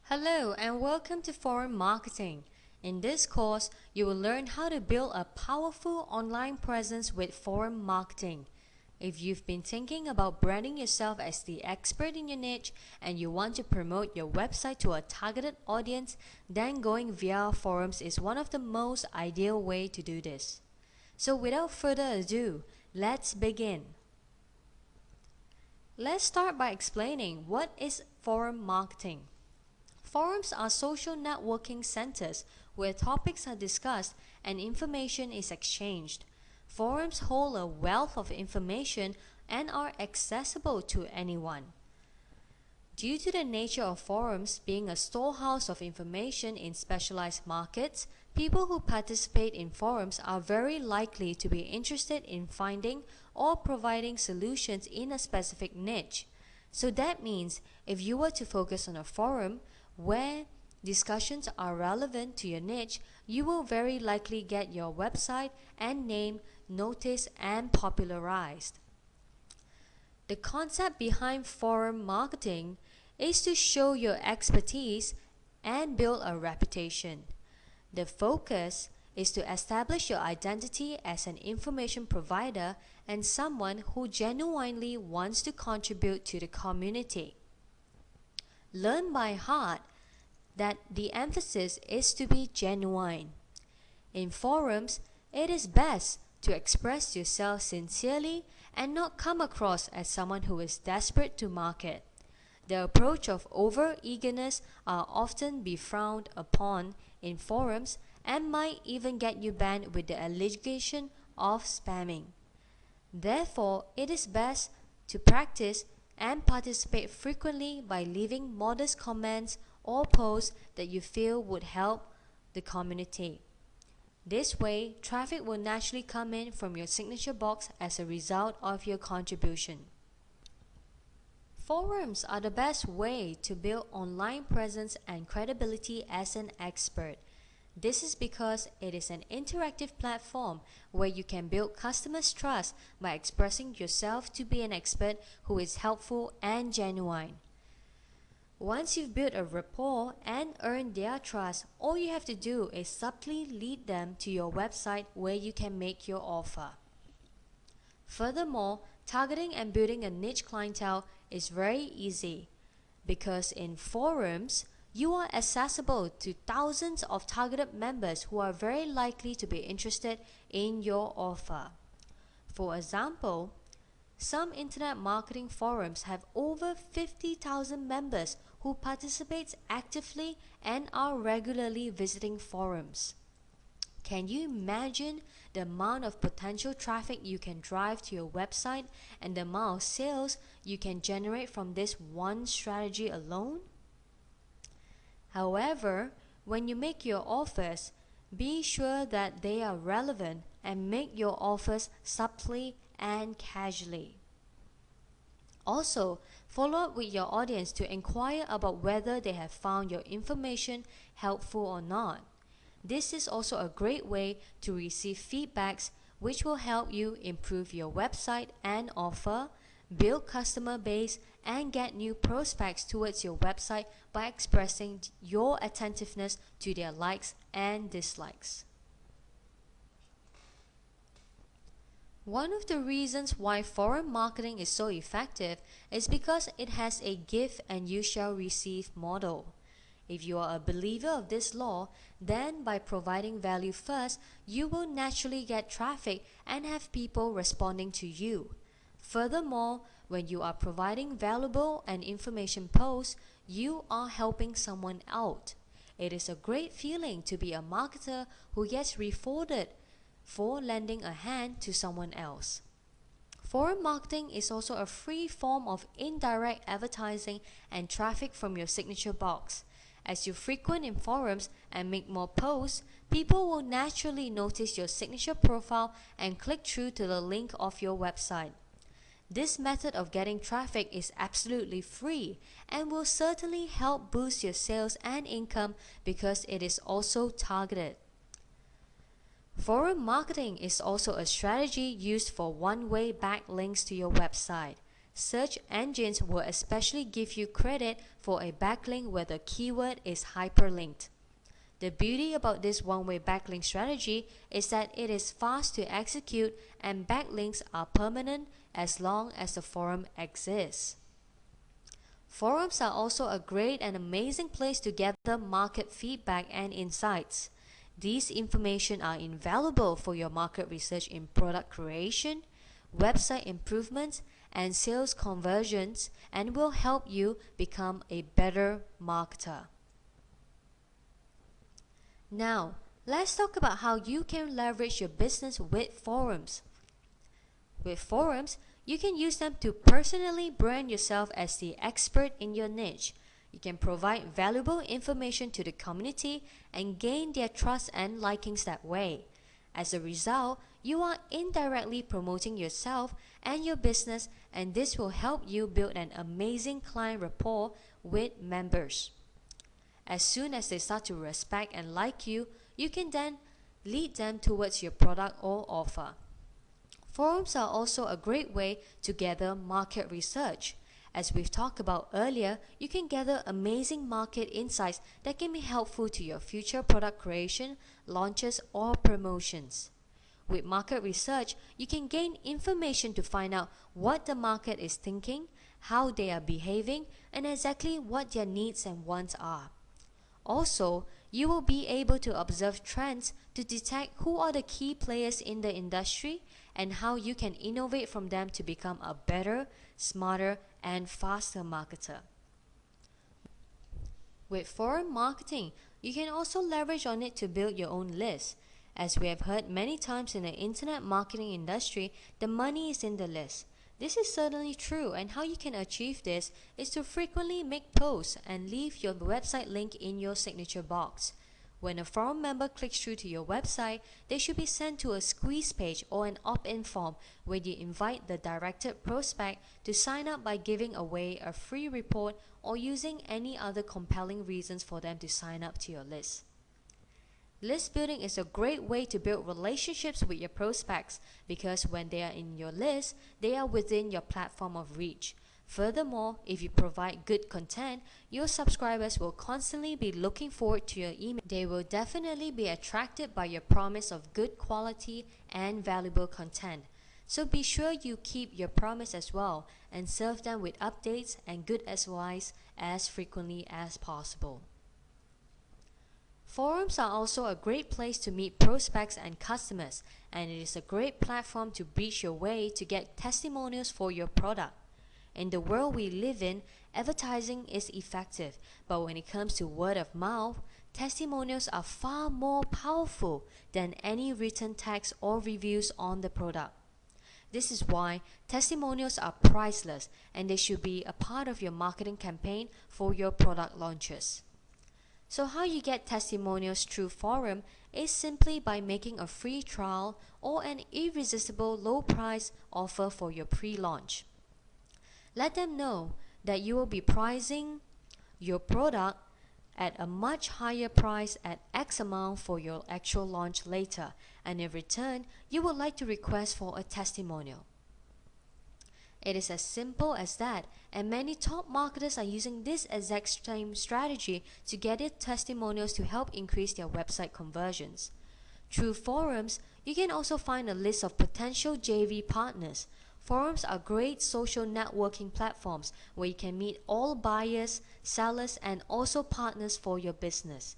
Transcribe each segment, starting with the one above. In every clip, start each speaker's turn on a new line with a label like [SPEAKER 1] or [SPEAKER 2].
[SPEAKER 1] Hello and welcome to Forum Marketing. In this course, you will learn how to build a powerful online presence with forum marketing. If you've been thinking about branding yourself as the expert in your niche and you want to promote your website to a targeted audience, then going via forums is one of the most ideal way to do this. So without further ado, let's begin. Let's start by explaining what is forum marketing. Forums are social networking centers where topics are discussed and information is exchanged. Forums hold a wealth of information and are accessible to anyone. Due to the nature of forums being a storehouse of information in specialized markets, people who participate in forums are very likely to be interested in finding or providing solutions in a specific niche. So that means if you were to focus on a forum where discussions are relevant to your niche, you will very likely get your website and name noticed and popularized. The concept behind forum marketing is to show your expertise and build a reputation. The focus is to establish your identity as an information provider and someone who genuinely wants to contribute to the community. Learn by heart that the emphasis is to be genuine. In forums, it is best to express yourself sincerely and not come across as someone who is desperate to market. The approach of over-eagerness are often be frowned upon in forums and might even get you banned with the allegation of spamming. Therefore, it is best to practice and participate frequently by leaving modest comments or posts that you feel would help the community. This way, traffic will naturally come in from your signature box as a result of your contribution. Forums are the best way to build online presence and credibility as an expert. This is because it is an interactive platform where you can build customers' trust by expressing yourself to be an expert who is helpful and genuine. Once you've built a rapport and earned their trust, all you have to do is subtly lead them to your website where you can make your offer. Furthermore, targeting and building a niche clientele is very easy because in forums, you are accessible to thousands of targeted members who are very likely to be interested in your offer. For example, some internet marketing forums have over 50,000 members who participate actively and are regularly visiting forums. Can you imagine the amount of potential traffic you can drive to your website and the amount of sales you can generate from this one strategy alone? However, when you make your offers, be sure that they are relevant and make your offers subtly and casually. Also, follow up with your audience to inquire about whether they have found your information helpful or not. This is also a great way to receive feedbacks which will help you improve your website and offer, build customer base, and get new prospects towards your website by expressing your attentiveness to their likes and dislikes. One of the reasons why forum marketing is so effective is because it has a give and you shall receive model. If you are a believer of this law, then by providing value first, you will naturally get traffic and have people responding to you. Furthermore, when you are providing valuable and information posts, you are helping someone out. It is a great feeling to be a marketer who gets rewarded for lending a hand to someone else. Forum marketing is also a free form of indirect advertising and traffic from your signature box. As you frequent in forums and make more posts, people will naturally notice your signature profile and click through to the link of your website. This method of getting traffic is absolutely free and will certainly help boost your sales and income because it is also targeted. Forum marketing is also a strategy used for one-way backlinks to your website. Search engines will especially give you credit for a backlink where the keyword is hyperlinked. The beauty about this one-way backlink strategy is that it is fast to execute and backlinks are permanent as long as the forum exists. Forums are also a great and amazing place to gather market feedback and insights. These information are invaluable for your market research in product creation, website improvements, and sales conversions, and will help you become a better marketer. Now, let's talk about how you can leverage your business with forums. With forums, you can use them to personally brand yourself as the expert in your niche. You can provide valuable information to the community and gain their trust and likings that way. As a result, you are indirectly promoting yourself and your business, and this will help you build an amazing client rapport with members. As soon as they start to respect and like you, you can then lead them towards your product or offer. Forums are also a great way to gather market research. As we've talked about earlier, you can gather amazing market insights that can be helpful to your future product creation, launches, or promotions. With market research, you can gain information to find out what the market is thinking, how they are behaving, and exactly what their needs and wants are. Also, you will be able to observe trends to detect who are the key players in the industry and how you can innovate from them to become a better, smarter, and faster marketer. With forum marketing, you can also leverage on it to build your own list. As we have heard many times in the internet marketing industry, the money is in the list. This is certainly true, and how you can achieve this is to frequently make posts and leave your website link in your signature box. When a forum member clicks through to your website, they should be sent to a squeeze page or an opt-in form where you invite the directed prospect to sign up by giving away a free report or using any other compelling reasons for them to sign up to your list. List building is a great way to build relationships with your prospects because when they are in your list, they are within your platform of reach. Furthermore, if you provide good content, your subscribers will constantly be looking forward to your email. They will definitely be attracted by your promise of good quality and valuable content. So be sure you keep your promise as well and serve them with updates and good advice as frequently as possible. Forums are also a great place to meet prospects and customers, and it is a great platform to breach your way to get testimonials for your product. In the world we live in, advertising is effective, but when it comes to word of mouth, testimonials are far more powerful than any written text or reviews on the product. This is why testimonials are priceless, and they should be a part of your marketing campaign for your product launches. So how you get testimonials through forum is simply by making a free trial or an irresistible low price offer for your pre-launch. Let them know that you will be pricing your product at a much higher price at X amount for your actual launch later, and in return, you would like to request for a testimonial. It is as simple as that, and many top marketers are using this exact same strategy to get their testimonials to help increase their website conversions. Through forums, you can also find a list of potential JV partners. Forums are great social networking platforms where you can meet all buyers, sellers, and also partners for your business.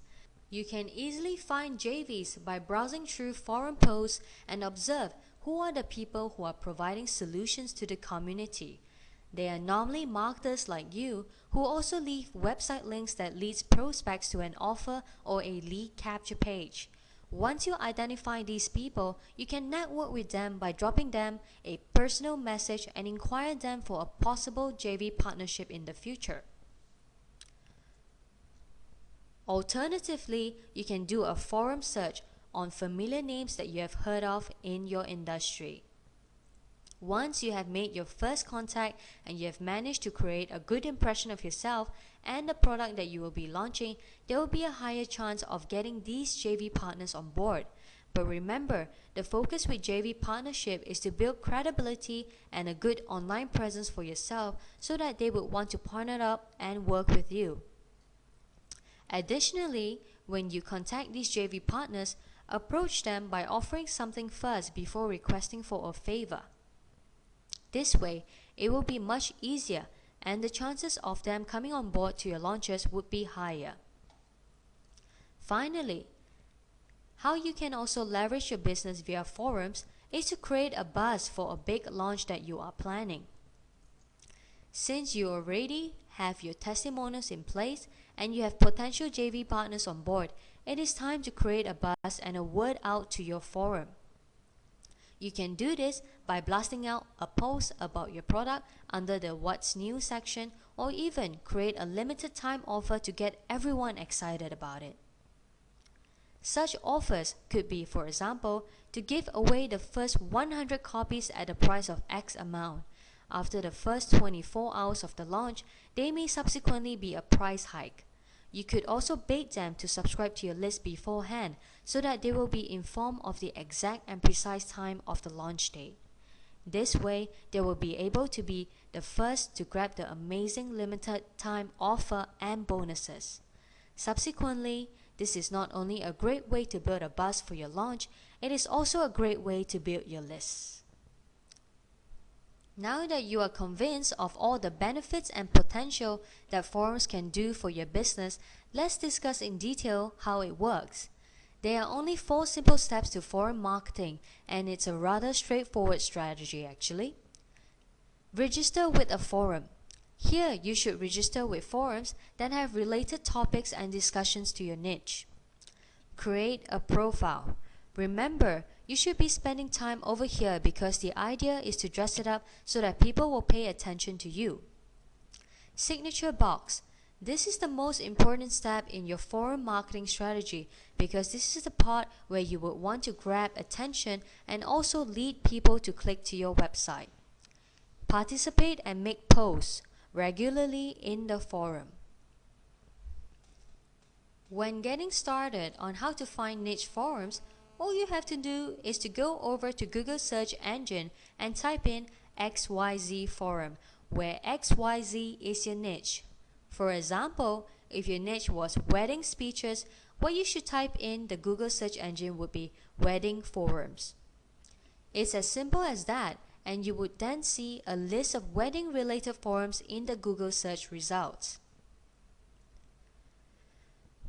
[SPEAKER 1] You can easily find JVs by browsing through forum posts and observe who are the people who are providing solutions to the community. They are normally marketers like you who also leave website links that leads prospects to an offer or a lead capture page. Once you identify these people, you can network with them by dropping them a personal message and inquire them for a possible JV partnership in the future. Alternatively, you can do a forum search on familiar names that you have heard of in your industry. Once you have made your first contact and you have managed to create a good impression of yourself and the product that you will be launching, there will be a higher chance of getting these JV partners on board. But remember, the focus with JV partnership is to build credibility and a good online presence for yourself so that they would want to partner up and work with you. Additionally, when you contact these JV partners, approach them by offering something first before requesting for a favor. This way, it will be much easier and the chances of them coming on board to your launches would be higher. Finally, how you can also leverage your business via forums is to create a buzz for a big launch that you are planning. Since you already have your testimonials in place and you have potential JV partners on board, it is time to create a buzz and a word out to your forum. You can do this by blasting out a post about your product under the What's New section, or even create a limited time offer to get everyone excited about it. Such offers could be, for example, to give away the first 100 copies at the price of X amount. After the first 24 hours of the launch, there may subsequently be a price hike. You could also bait them to subscribe to your list beforehand so that they will be informed of the exact and precise time of the launch date. This way, they will be able to be the first to grab the amazing limited time offer and bonuses. Subsequently, this is not only a great way to build a buzz for your launch, it is also a great way to build your list. Now that you are convinced of all the benefits and potential that forums can do for your business, let's discuss in detail how it works. There are only 4 simple steps to forum marketing, and it's a rather straightforward strategy actually. Register with a forum. Here, you should register with forums that have related topics and discussions to your niche. Create a profile. Remember, you should be spending time over here because the idea is to dress it up so that people will pay attention to you. Signature box. This is the most important step in your forum marketing strategy because this is the part where you would want to grab attention and also lead people to click to your website. Participate and make posts regularly in the forum. When getting started on how to find niche forums, all you have to do is to go over to Google search engine and type in XYZ forum, where XYZ is your niche. For example, if your niche was wedding speeches, what you should type in the Google search engine would be wedding forums. It's as simple as that, and you would then see a list of wedding related forums in the Google search results.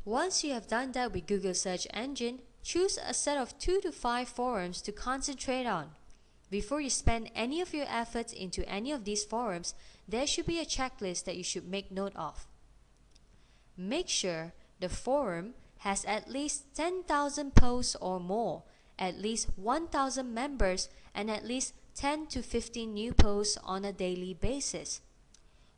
[SPEAKER 1] Once you have done that with Google search engine, choose a set of 2 to 5 forums to concentrate on. Before you spend any of your efforts into any of these forums, there should be a checklist that you should make note of. Make sure the forum has at least 10,000 posts or more, at least 1,000 members, and at least 10 to 15 new posts on a daily basis.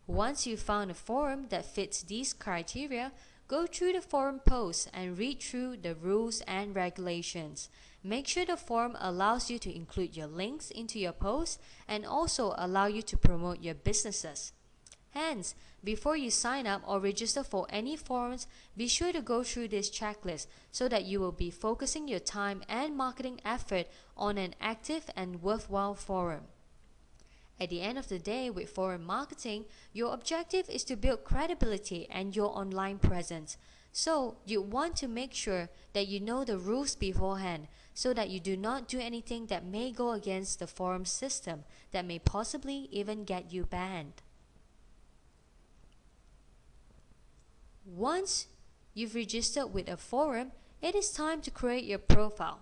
[SPEAKER 1] Once you've found a forum that fits these criteria, go through the forum posts and read through the rules and regulations. Make sure the forum allows you to include your links into your posts and also allow you to promote your businesses. Hence, before you sign up or register for any forums, be sure to go through this checklist so that you will be focusing your time and marketing effort on an active and worthwhile forum. At the end of the day, with forum marketing, your objective is to build credibility and your online presence. So, you want to make sure that you know the rules beforehand so that you do not do anything that may go against the forum system that may possibly even get you banned. Once you've registered with a forum, it is time to create your profile.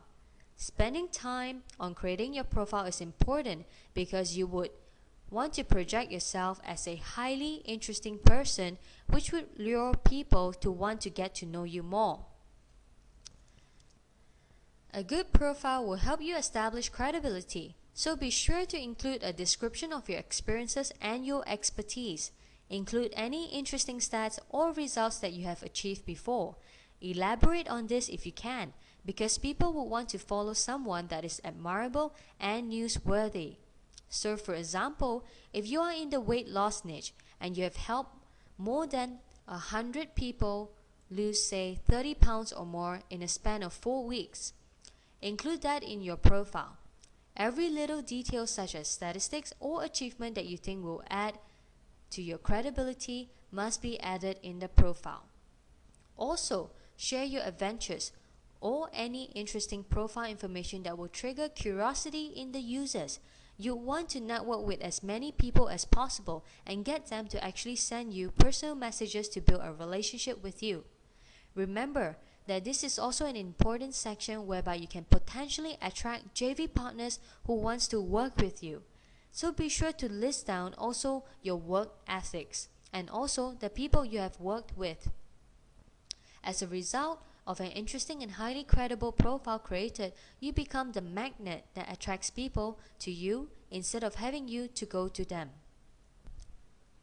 [SPEAKER 1] Spending time on creating your profile is important because you would want to project yourself as a highly interesting person, which would lure people to want to get to know you more. A good profile will help you establish credibility, so be sure to include a description of your experiences and your expertise. Include any interesting stats or results that you have achieved before. Elaborate on this if you can, because people will want to follow someone that is admirable and newsworthy. So for example, if you are in the weight loss niche and you have helped more than 100 people lose say 30 pounds or more in a span of 4 weeks, Include that in your profile. Every little detail such as statistics or achievement that you think will add to your credibility must be added in the profile. Also, share your adventures or any interesting profile information that will trigger curiosity in the users. You want to network with as many people as possible and get them to actually send you personal messages to build a relationship with you. Remember that this is also an important section whereby you can potentially attract JV partners who wants to work with you. So be sure to list down also your work ethics and also the people you have worked with. As a result of an interesting and highly credible profile created, you become the magnet that attracts people to you instead of having you to go to them.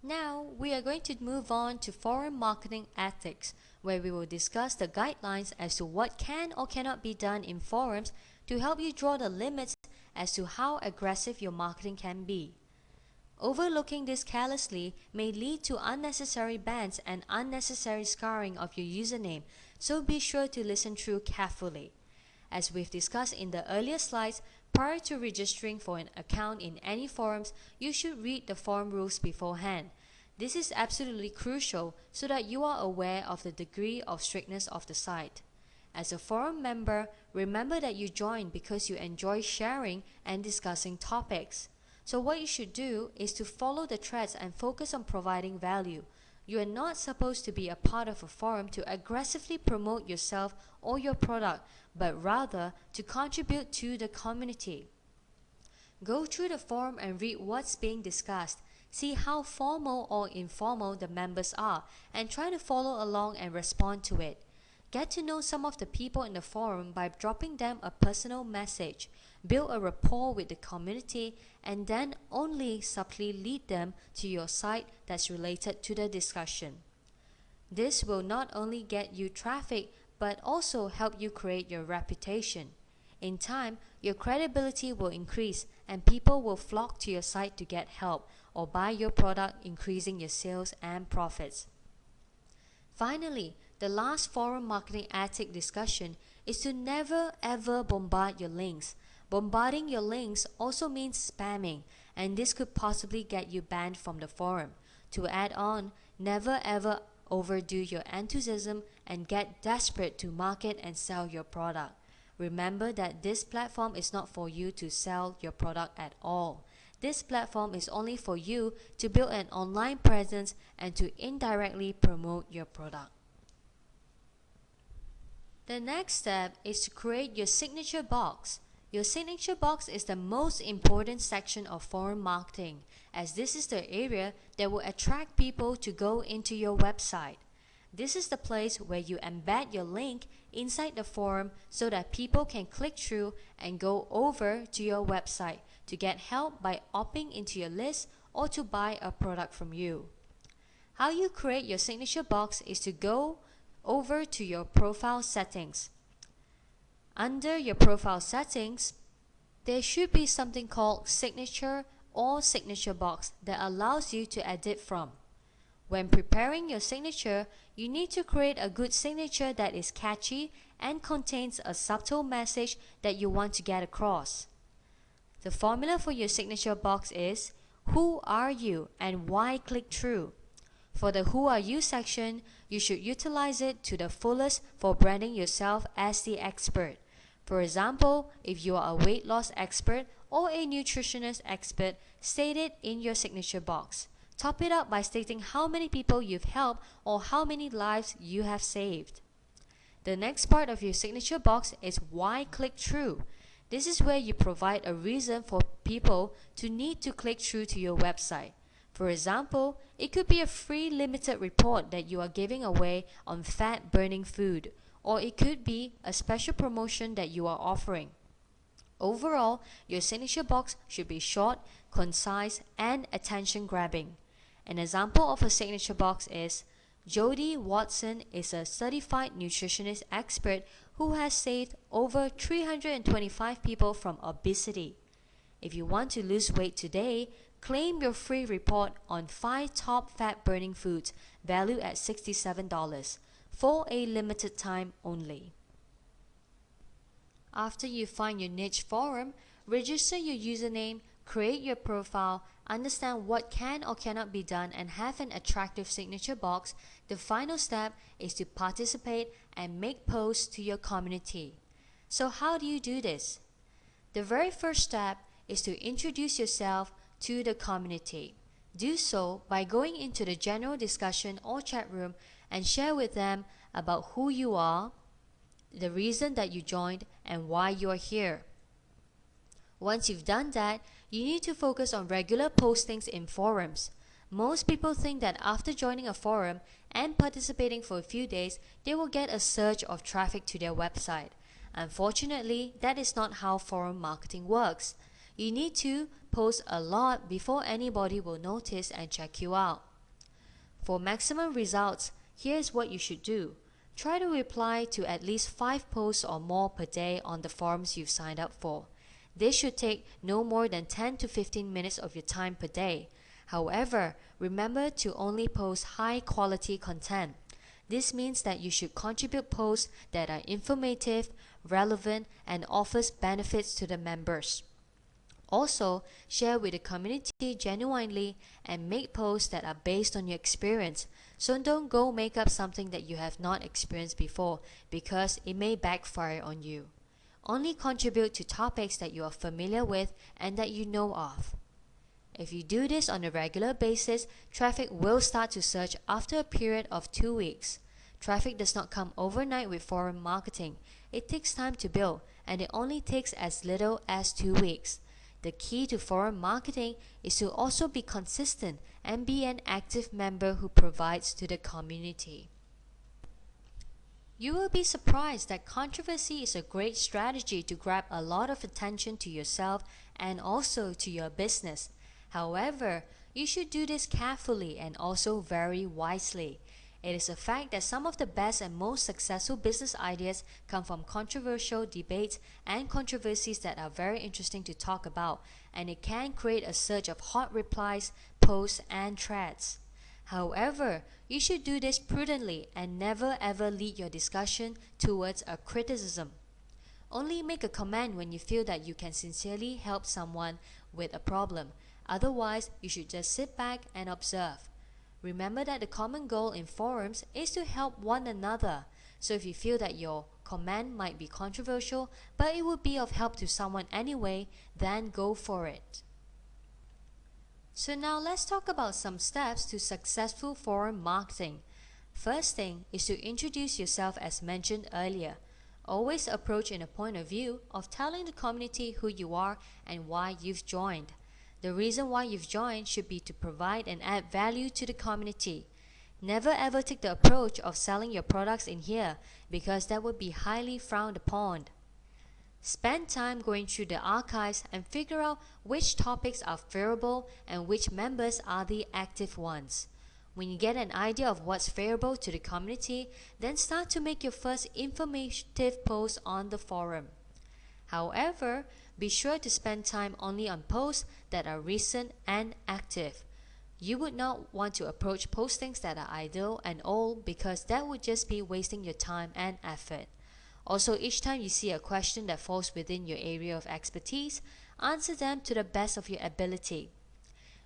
[SPEAKER 1] Now, we are going to move on to forum marketing ethics, where we will discuss the guidelines as to what can or cannot be done in forums to help you draw the limits as to how aggressive your marketing can be. Overlooking this carelessly may lead to unnecessary bans and unnecessary scarring of your username, so be sure to listen through carefully. As we've discussed in the earlier slides, prior to registering for an account in any forums, you should read the forum rules beforehand. This is absolutely crucial so that you are aware of the degree of strictness of the site. As a forum member, remember that you joined because you enjoy sharing and discussing topics. So what you should do is to follow the threads and focus on providing value. You are not supposed to be a part of a forum to aggressively promote yourself or your product, but rather to contribute to the community. Go through the forum and read what's being discussed. See how formal or informal the members are and try to follow along and respond to it. Get to know some of the people in the forum by dropping them a personal message. Build a rapport with the community and then only subtly lead them to your site that's related to the discussion. This will not only get you traffic but also help you create your reputation. In time, your credibility will increase and people will flock to your site to get help or buy your product, increasing your sales and profits. Finally, the last forum marketing ethic discussion is to never ever bombard your links. Bombarding your links also means spamming, and this could possibly get you banned from the forum. To add on, never ever overdo your enthusiasm and get desperate to market and sell your product. Remember that this platform is not for you to sell your product at all. This platform is only for you to build an online presence and to indirectly promote your product. The next step is to create your signature box. Your signature box is the most important section of forum marketing, as this is the area that will attract people to go into your website. This is the place where you embed your link inside the forum so that people can click through and go over to your website to get help by opting into your list or to buy a product from you. How you create your signature box is to go over to your profile settings. Under your profile settings, there should be something called signature or signature box that allows you to edit from. When preparing your signature, you need to create a good signature that is catchy and contains a subtle message that you want to get across. The formula for your signature box is who are you and why click through. For the who are you section, you should utilize it to the fullest for branding yourself as the expert. For example, if you are a weight loss expert or a nutritionist expert, state it in your signature box. Top it up by stating how many people you've helped or how many lives you have saved. The next part of your signature box is why click through. This is where you provide a reason for people to need to click through to your website. For example, it could be a free limited report that you are giving away on fat burning food, or it could be a special promotion that you are offering. Overall, your signature box should be short, concise, and attention grabbing. An example of a signature box is Jody Watson is a certified nutritionist expert who has saved over 325 people from obesity. If you want to lose weight today, claim your free report on 5 top fat burning foods valued at $67 for a limited time only. After you find your niche forum, register your username, create your profile, understand what can or cannot be done, and have an attractive signature box. The final step is to participate and make posts to your community. So how do you do this? The very first step is to introduce yourself to the community. Do so by going into the general discussion or chat room and share with them about who you are, the reason that you joined, and why you are here. Once you've done that, you need to focus on regular postings in forums. Most people think that after joining a forum and participating for a few days, they will get a surge of traffic to their website. Unfortunately, that is not how forum marketing works. You need to post a lot before anybody will notice and check you out. For maximum results, here's what you should do. Try to reply to at least 5 posts or more per day on the forums you've signed up for. This should take no more than 10 to 15 minutes of your time per day. However, remember to only post high quality content. This means that you should contribute posts that are informative, relevant, and offers benefits to the members. Also, share with the community genuinely and make posts that are based on your experience. So don't go make up something that you have not experienced before, because it may backfire on you. Only contribute to topics that you are familiar with and that you know of. If you do this on a regular basis, traffic will start to surge after a period of 2 weeks. Traffic does not come overnight with forum marketing. It takes time to build, and it only takes as little as 2 weeks. The key to forum marketing is to also be consistent and be an active member who provides to the community. You will be surprised that controversy is a great strategy to grab a lot of attention to yourself and also to your business. However, you should do this carefully and also very wisely. It is a fact that some of the best and most successful business ideas come from controversial debates and controversies that are very interesting to talk about, and it can create a surge of hot replies, posts, and threads. However, you should do this prudently and never ever lead your discussion towards a criticism. Only make a comment when you feel that you can sincerely help someone with a problem. Otherwise, you should just sit back and observe. Remember that the common goal in forums is to help one another. So if you feel that your comment might be controversial, but it would be of help to someone anyway, then go for it. So now let's talk about some steps to successful forum marketing. First thing is to introduce yourself as mentioned earlier. Always approach in a point of view of telling the community who you are and why you've joined. The reason why you've joined should be to provide and add value to the community. Never ever take the approach of selling your products in here, because that would be highly frowned upon. Spend time going through the archives and figure out which topics are favorable and which members are the active ones. When you get an idea of what's favorable to the community, then start to make your first informative post on the forum. However, be sure to spend time only on posts that are recent and active. You would not want to approach postings that are idle and old, because that would just be wasting your time and effort. Also, each time you see a question that falls within your area of expertise, answer them to the best of your ability.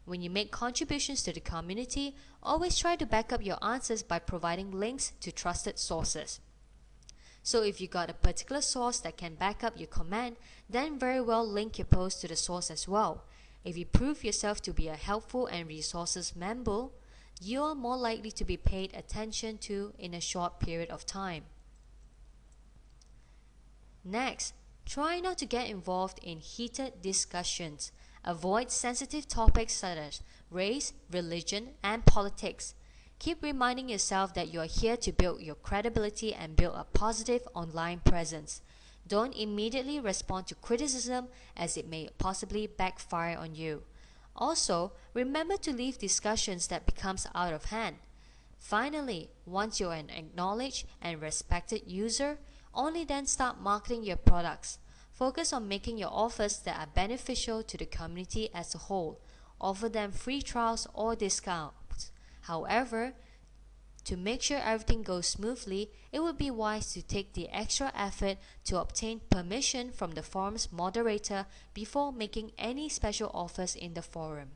[SPEAKER 1] When you make contributions to the community, always try to back up your answers by providing links to trusted sources. So if you got a particular source that can back up your comment, then very well link your post to the source as well. If you prove yourself to be a helpful and resources member, you are more likely to be paid attention to in a short period of time. Next, try not to get involved in heated discussions. Avoid sensitive topics such as race, religion, and politics. Keep reminding yourself that you are here to build your credibility and build a positive online presence. Don't immediately respond to criticism, as it may possibly backfire on you. Also, remember to leave discussions that becomes out of hand. Finally, once you're an acknowledged and respected user, only then start marketing your products. Focus on making your offers that are beneficial to the community as a whole. Offer them free trials or discounts. However, To make sure everything goes smoothly, it would be wise to take the extra effort to obtain permission from the forum's moderator before making any special offers in the forum.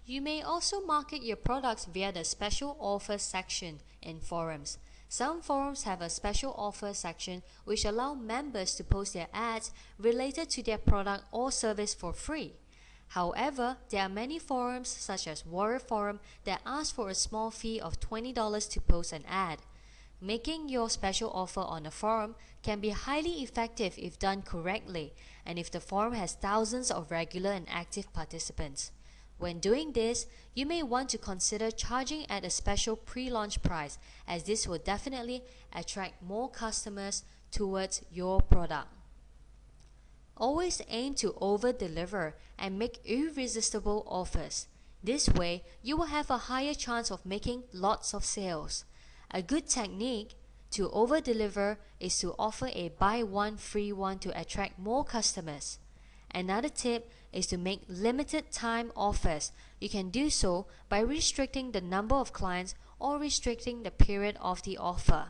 [SPEAKER 1] You may also market your products via the special offers section in forums. Some forums have a special offer section which allow members to post their ads related to their product or service for free. However, there are many forums such as Warrior Forum that ask for a small fee of $20 to post an ad. Making your special offer on a forum can be highly effective if done correctly and if the forum has thousands of regular and active participants. When doing this, you may want to consider charging at a special pre-launch price, as this will definitely attract more customers towards your product. Always aim to over-deliver and make irresistible offers. This way, you will have a higher chance of making lots of sales. A good technique to over-deliver is to offer a buy one free one to attract more customers. Another tip is to make limited time offers. You can do so by restricting the number of clients or restricting the period of the offer.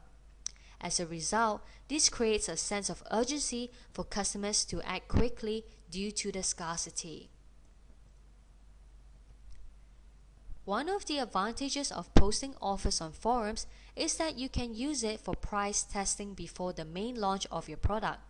[SPEAKER 1] As a result, this creates a sense of urgency for customers to act quickly due to the scarcity. One of the advantages of posting offers on forums is that you can use it for price testing before the main launch of your product.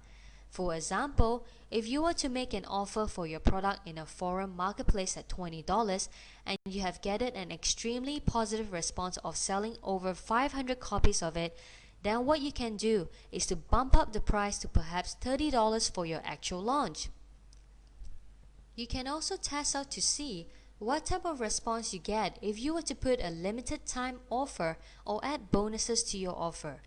[SPEAKER 1] For example, if you were to make an offer for your product in a forum marketplace at $20 and you have gathered an extremely positive response of selling over 500 copies of it, then what you can do is to bump up the price to perhaps $30 for your actual launch. You can also test out to see what type of response you get if you were to put a limited time offer or add bonuses to your offer.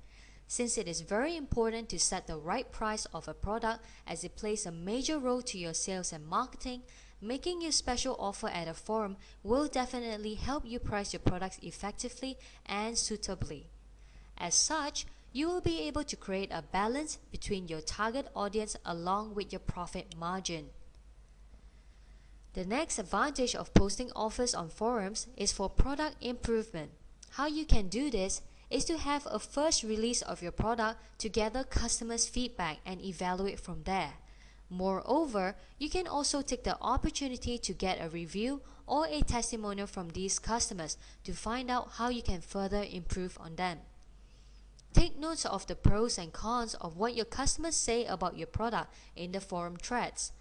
[SPEAKER 1] Since it is very important to set the right price of a product as it plays a major role to your sales and marketing, making your special offer at a forum will definitely help you price your products effectively and suitably. As such, you will be able to create a balance between your target audience along with your profit margin. The next advantage of posting offers on forums is for product improvement. How you can do this is to have a first release of your product to gather customers' feedback and evaluate from there. Moreover, you can also take the opportunity to get a review or a testimonial from these customers to find out how you can further improve on them. Take notes of the pros and cons of what your customers say about your product in the forum threads.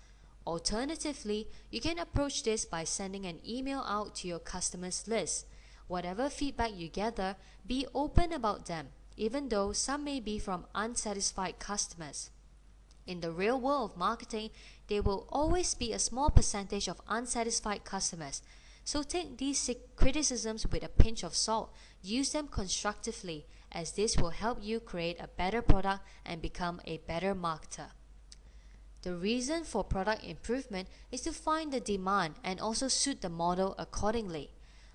[SPEAKER 1] Alternatively, you can approach this by sending an email out to your customers list. Whatever feedback you gather, be open about them, even though some may be from unsatisfied customers. In the real world of marketing, there will always be a small percentage of unsatisfied customers. So take these criticisms with a pinch of salt. Use them constructively, as this will help you create a better product and become a better marketer. The reason for product improvement is to find the demand and also suit the model accordingly.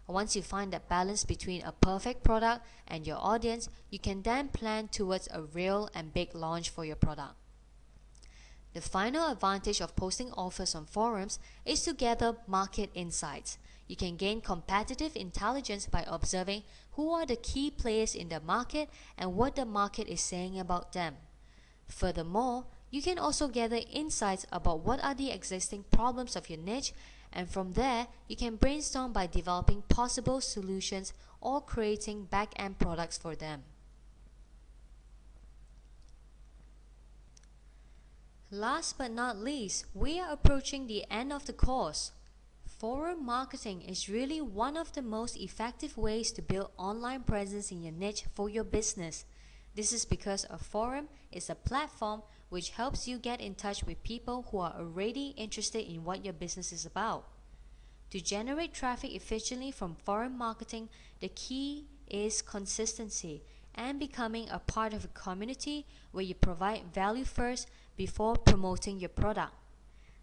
[SPEAKER 1] Once you find that balance between a perfect product and your audience, you can then plan towards a real and big launch for your product. The final advantage of posting offers on forums is to gather market insights. You can gain competitive intelligence by observing who are the key players in the market and what the market is saying about them. Furthermore, you can also gather insights about what are the existing problems of your niche, and from there, you can brainstorm by developing possible solutions or creating back-end products for them. Last but not least, we are approaching the end of the course. Forum marketing is really one of the most effective ways to build online presence in your niche for your business. This is because a forum is a platform which helps you get in touch with people who are already interested in what your business is about. To generate traffic efficiently from forum marketing, the key is consistency and becoming a part of a community where you provide value first before promoting your product.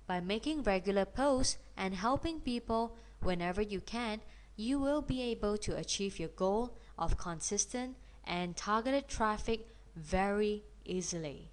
[SPEAKER 1] By making regular posts and helping people whenever you can, you will be able to achieve your goal of consistent and targeted traffic very easily.